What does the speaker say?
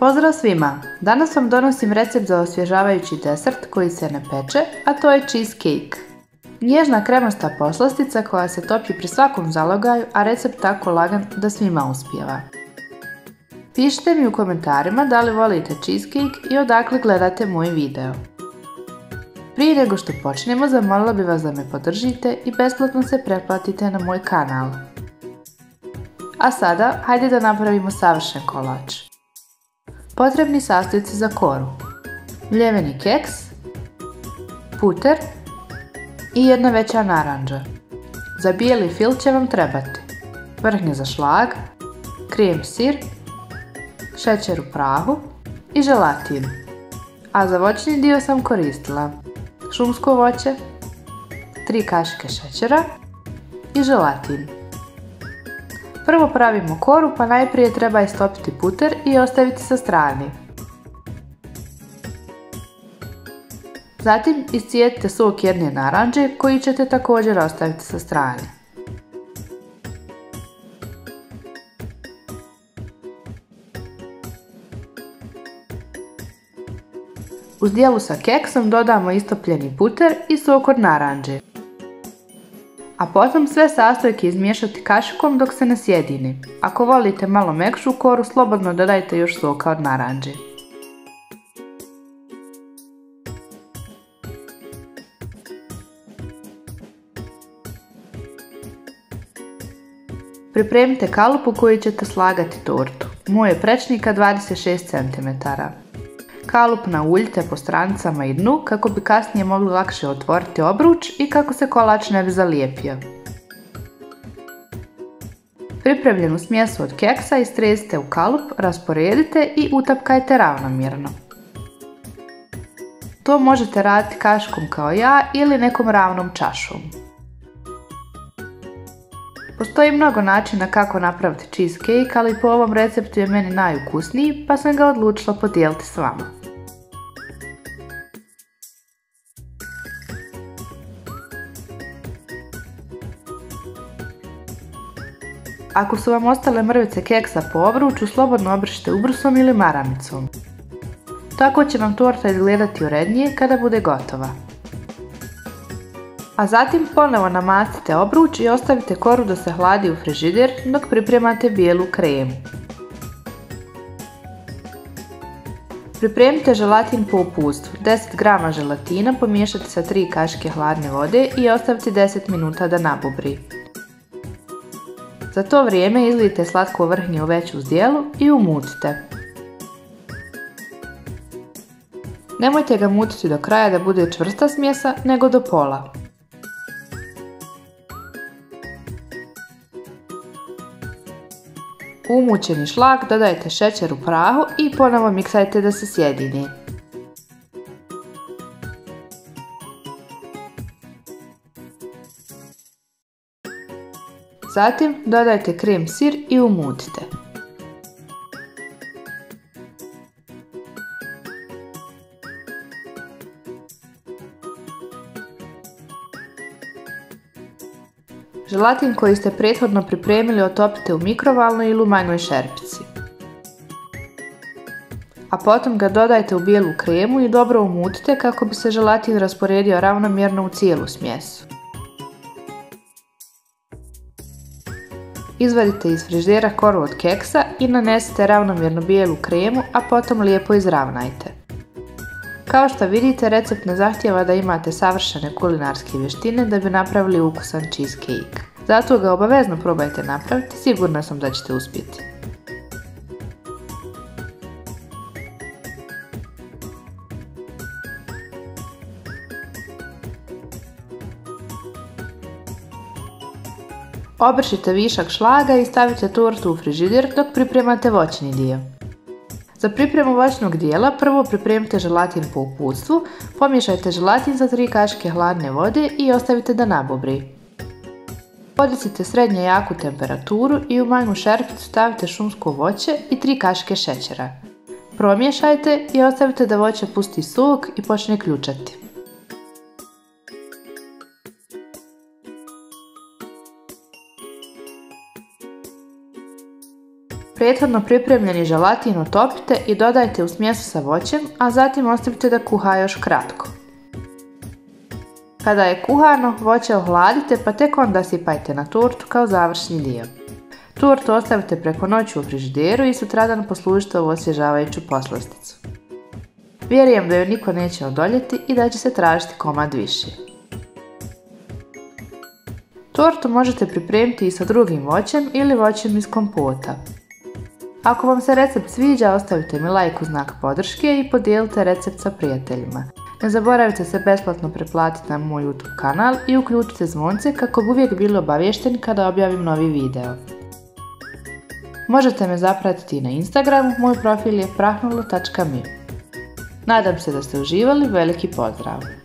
Pozdrav svima! Danas vam donosim recept za osvježavajući desert koji se ne peče, a to je cheesecake. Nježna kremasta poslastica koja se topi pri svakom zalogaju, a recept tako lagan da svima uspijeva. Pišite mi u komentarima da li volite cheesecake i odakle gledate moj video. Prije nego što počnemo, zamolila bih vas da me podržite i besplatno se pretplatite na moj kanal. A sada, hajde da napravimo savršen kolač. Potrebni sastojci za koru: mljeveni keks, puter i jedna veća naranđa. Za bijeli fil će vam trebati vrhnje za šlag, krem sir, šećer u prahu i želatin. A za voćni dio sam koristila šumsko voće, 3 kašike šećera i želatin. Prvo pravimo koru, pa najprije treba istopiti puter i ostaviti sa strane. Zatim iscijedite sok jedne naranđe koji ćete također ostaviti sa strane. U zdjelu sa keksom dodamo istopljeni puter i sok od naranđe. A potom sve sastojke izmiješati kašikom dok se ne sjedini. Ako volite malo mekšu koru, slobodno dodajte još soka od naranđe. Pripremite kalup u koji ćete slagati tortu. Moj je prečnika 26 cm. Kalup nauljite po stranicama i dnu kako bi kasnije mogli lakše otvoriti obruč i kako se kolač ne bi zalijepio. Pripremljenu smjesu od keksa istresite u kalup, rasporedite i utapkajte ravnomjerno. To možete raditi kašikom kao ja ili nekom ravnom čašom. Postoji mnogo načina kako napraviti cheesecake, ali po ovom receptu je meni najukusniji, pa sam ga odlučila podijeliti s vama. Ako su vam ostale mrvice keksa po obruču, slobodno obrišite ubrusom ili maramicom. Tako će vam torta izgledati urednije kada bude gotova. A zatim ponovo namastite obruč i ostavite koru da se hladi u frižider dok pripremate bijelu kremu. Pripremite želatin po uputstvu. 10 g želatina pomiješati sa 3 kašike hladne vode i ostaviti 10 minuta da nabubri. Za to vrijeme izlijte slatko vrhnje u veću zdjelu i umutite. Nemojte ga mutiti do kraja da bude čvrsta smjesa, nego do pola. U umućeni šlag dodajte šećer u prahu i ponovo miksajte da se sjedini. Zatim dodajte krem sir i umutite. Želatin koji ste prethodno pripremili otopite u mikrovalnoj ili u manjoj šerpici. A potom ga dodajte u bijelu kremu i dobro umutite kako bi se želatin rasporedio ravnomjerno u cijelu smjesu. Izvadite iz frižidera koru od keksa i nanesite ravnomjerno bijelu kremu, a potom lijepo izravnajte. Kao što vidite, recept ne zahtijeva da imate savršene kulinarske vještine da bi napravili ukusan cheesecake. Zato ga obavezno probajte napraviti, sigurna sam da ćete uspjeti. Obršite višak šlaga i stavite tortu u frižider dok pripremate voćni dio. Za pripremu voćnog dijela prvo pripremite želatin po uputstvu, pomiješajte želatin sa 3 kašike hladne vode i ostavite da nabubri. Podesite srednje jaku temperaturu i u manju šerpicu stavite šumsko voće i 3 kašike šećera. Promiješajte i ostavite da voće pusti sok i počne ključati. prethodno pripremljeni želatin otopite i dodajte u smjesu sa voćem, a zatim ostavite da kuha još kratko. Kada je kuhano, voće ohladite pa tek onda sipajte na tortu kao završni dio. Tortu ostavite preko noći u frižideru i sutradan poslužite ovu osvježavajuću poslasticu. Vjerujem da joj niko neće odoljeti i da će se tražiti komad više. Tortu možete pripremiti i sa drugim voćem ili voćem iz kompota. Ako vam se recept sviđa, ostavite mi like u znak podrške i podijelite recept sa prijateljima. Ne zaboravite se besplatno pretplatiti na moj YouTube kanal i uključite zvonce kako bi uvijek bili obavješteni kada objavim novi video. Možete me zapratiti i na Instagramu, moj profil je prahnulo.me. Nadam se da ste uživali, veliki pozdrav!